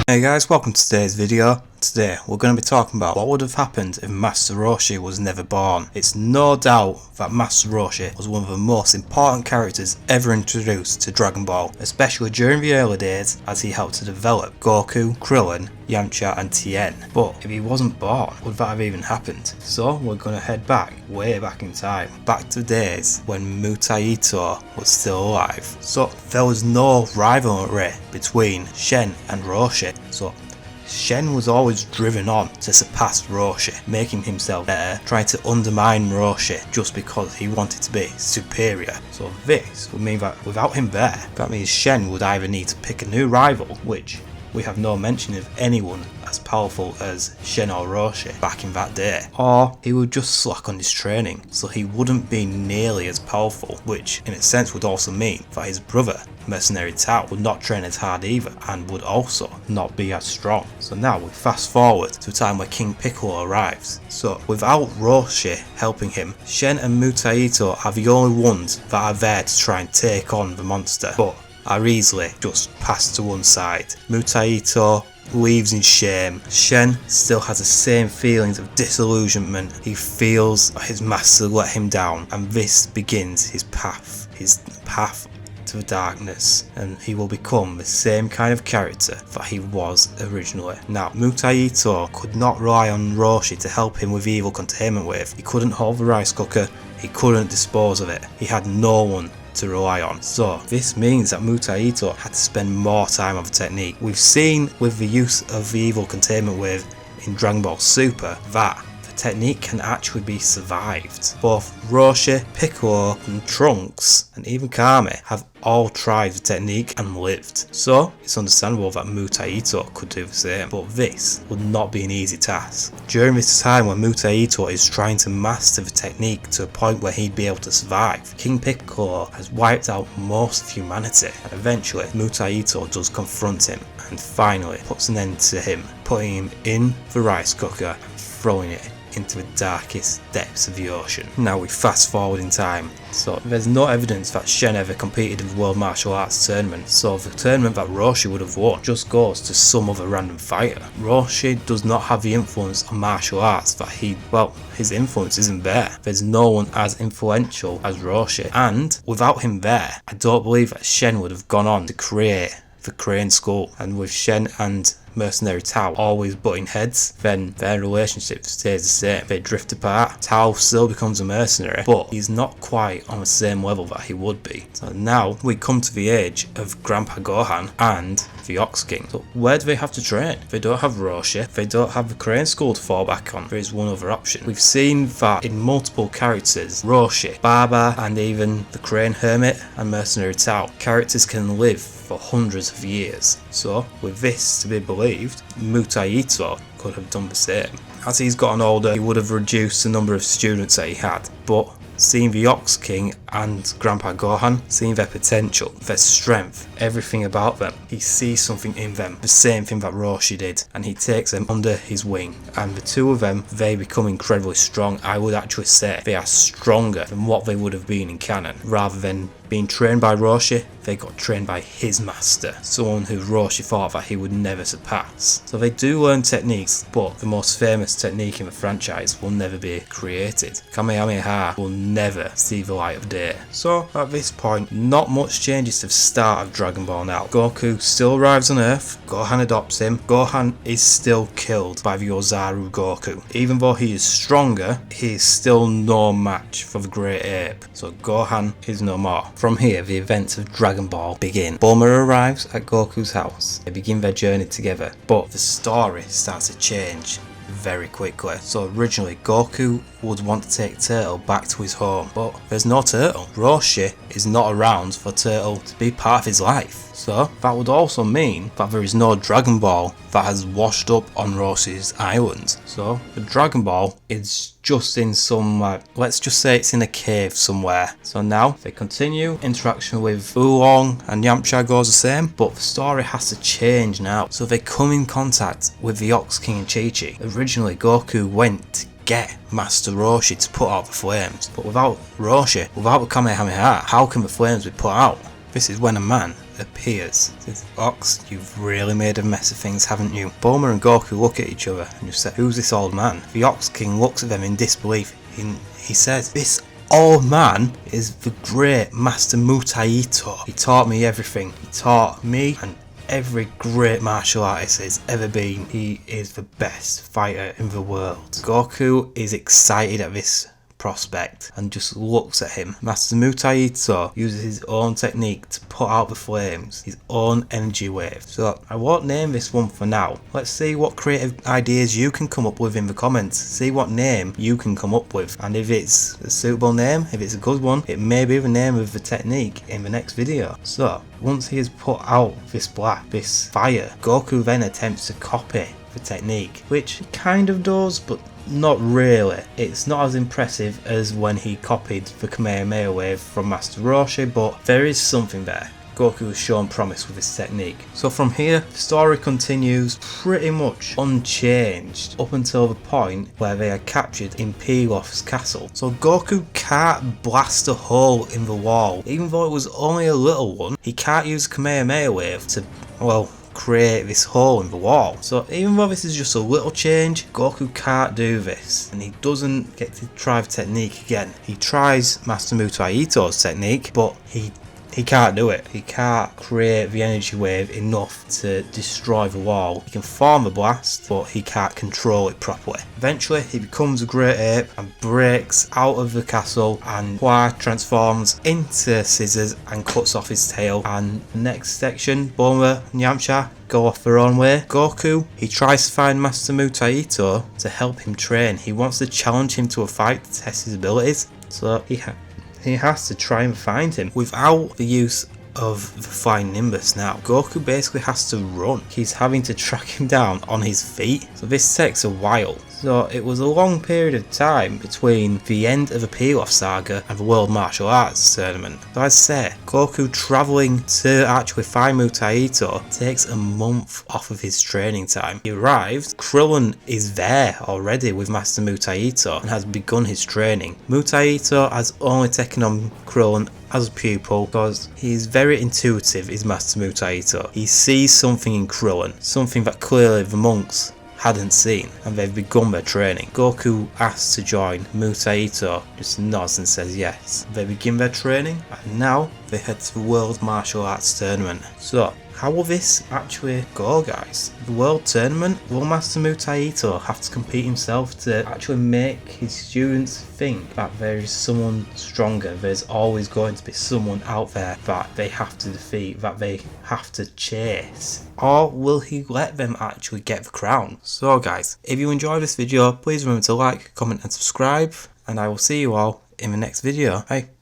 Hey guys, welcome to today's video. Today we're going to be talking about what would have happened if Master Roshi was never born. It's no doubt that Master Roshi was one of the most important characters ever introduced to Dragon Ball, especially during the early days as he helped to develop Goku, Krillin, Yamcha and Tien. But if he wasn't born, would that have even happened? So we're going to head back, way back in time, back to days when Mutaito was still alive. So there was no rivalry between Shen and Roshi. So Shen was always driven on to surpass Roshi, making himself better, trying to undermine Roshi just because he wanted to be superior. So this would mean that without him there, that means Shen would either need to pick a new rival, which we have no mention of anyone as powerful as Shen or Roshi back in that day, or he would just slack on his training so he wouldn't be nearly as powerful, which in a sense would also mean that his brother Mercenary Tao would not train as hard either and would also not be as strong. So now we fast forward to a time where King Piccolo arrives. So without Roshi helping him, Shen and Mutaito are the only ones that are there to try and take on the monster, but are easily just passed to one side. Mutaito leaves in shame. Shen still has the same feelings of disillusionment. He feels that his master let him down, and this begins his path to the darkness, and he will become the same kind of character that he was originally. Now, Mutaito could not rely on Roshi to help him with evil containment wave. He couldn't hold the rice cooker, he couldn't dispose of it. He had no one to rely on. So this means that Mutaito had to spend more time on the technique. We've seen with the use of the evil containment wave in Dragon Ball Super that the technique can actually be survived. Both Roshi, Piccolo and Trunks and even Kami have all tried the technique and lived. So it's understandable that Mutaito could do the same, but this would not be an easy task. During this time when Mutaito is trying to master the technique to a point where he'd be able to survive, King Piccolo has wiped out most of humanity, and eventually Mutaito does confront him and finally puts an end to him, putting him in the rice cooker and throwing it into the darkest depths of the ocean. Now we fast forward in time. So there's no evidence that Shen ever competed in the World Martial Arts tournament, so the tournament that Roshi would have won just goes to some other random fighter. Roshi does not have the influence on martial arts that his influence isn't there. There's no one as influential as Roshi, and without him there, I don't believe that Shen would have gone on to create the Crane School. And with Shen and Mercenary Tao always butting heads, then their relationship stays the same. They drift apart. Tao still becomes a mercenary, but he's not quite on the same level that he would be. So now we come to the age of Grandpa Gohan and the Ox King. So where do they have to train? They don't have Roshi, they don't have the Crane School to fall back on. There is one other option. We've seen that in multiple characters, Roshi, Baba and even the Crane Hermit and Mercenary Tao, characters can live for hundreds of years. So with this to be believed, Mutaito could have done the same. As he's gotten older, he would have reduced the number of students that he had, but seeing the Ox King and Grandpa Gohan, seeing their potential, their strength, everything about them, he sees something in them, the same thing that Roshi did, and he takes them under his wing. And the two of them, they become incredibly strong. I would actually say they are stronger than what they would have been in canon. Rather than being trained by Roshi, they got trained by his master, someone who Roshi thought that he would never surpass. So they do learn techniques, but the most famous technique in the franchise will never be created. Kamehameha will never see the light of day. So at this point, not much changes to the start of Dragon Ball now. Goku still arrives on Earth, Gohan adopts him, Gohan is still killed by the Ozaru Goku. Even though he is stronger, he is still no match for the Great Ape, so Gohan is no more. From here, the events of Dragon Ball begin. Bulma arrives at Goku's house. They begin their journey together, but the story starts to change very quickly. So originally Goku would want to take Turtle back to his home, but there's no Turtle. Roshi is not around for Turtle to be part of his life. So that would also mean that there is no Dragon Ball that has washed up on Roshi's island. So the Dragon Ball is just in some, let's just say it's in a cave somewhere. So now they continue, interaction with Oolong and Yamcha goes the same, but the story has to change now. So they come in contact with the Ox King and Chi-Chi. Originally Goku went to get Master Roshi to put out the flames, but without Roshi, without the Kamehameha, how can the flames be put out? This is when a man appears. Says, Ox, you've really made a mess of things, haven't you? Bulma and Goku look at each other and just say, who's this old man? The Ox King looks at them in disbelief. He says, this old man is the great Master Mutaito. He taught me everything. He taught me and every great martial artist has ever been. He is the best fighter in the world. Goku is excited at this prospect and just looks at him. Master Mutaito uses his own technique to put out the flames, his own energy wave. So I won't name this one for now. Let's see what creative ideas you can come up with in the comments. See what name you can come up with, and if it's a suitable name, if it's a good one, it may be the name of the technique in the next video. So once he has put out this fire, Goku then attempts to copy the technique, which he kind of does, but not really. It's not as impressive as when he copied the Kamehameha wave from Master Roshi, but there is something there. Goku has shown promise with this technique. So from here, the story continues pretty much unchanged up until the point where they are captured in Pilaf's castle. So Goku can't blast a hole in the wall. Even though it was only a little one, he can't use Kamehameha wave to, well, create this hole in the wall. So even though this is just a little change, Goku can't do this, and he doesn't get to try the technique again. He tries Master Mutaito's technique, but he can't do it. He can't create the energy wave enough to destroy the wall. He can form the blast, but he can't control it properly. Eventually, he becomes a great ape and breaks out of the castle, and Hua transforms into scissors and cuts off his tail. And the next section, Bulma and Yamcha go off their own way. Goku, he tries to find Master Mutaito to help him train. He wants to challenge him to a fight to test his abilities. So he has to try and find him without the use of the flying Nimbus. Now Goku basically has to run. He's having to track him down on his feet, so this takes a while. So it was a long period of time between the end of the Pilaf saga and the World Martial Arts Tournament. So I'd say Goku travelling to actually find Mutaito takes a month off of his training time. He arrives, Krillin is there already with Master Mutaito and has begun his training. Mutaito has only taken on Krillin as a pupil because he's very intuitive, is Master Mutaito. He sees something in Krillin, something that clearly the monks hadn't seen, and they've begun their training. Goku asks to join. Mutaito just nods and says yes. They begin their training, and now they head to the World Martial Arts Tournament. So how will this actually go, guys? The World Tournament? Will Master Mutaito have to compete himself to actually make his students think that there is someone stronger? There's always going to be someone out there that they have to defeat, that they have to chase. Or will he let them actually get the crown? So guys, if you enjoyed this video, please remember to like, comment and subscribe, and I will see you all in the next video. Bye.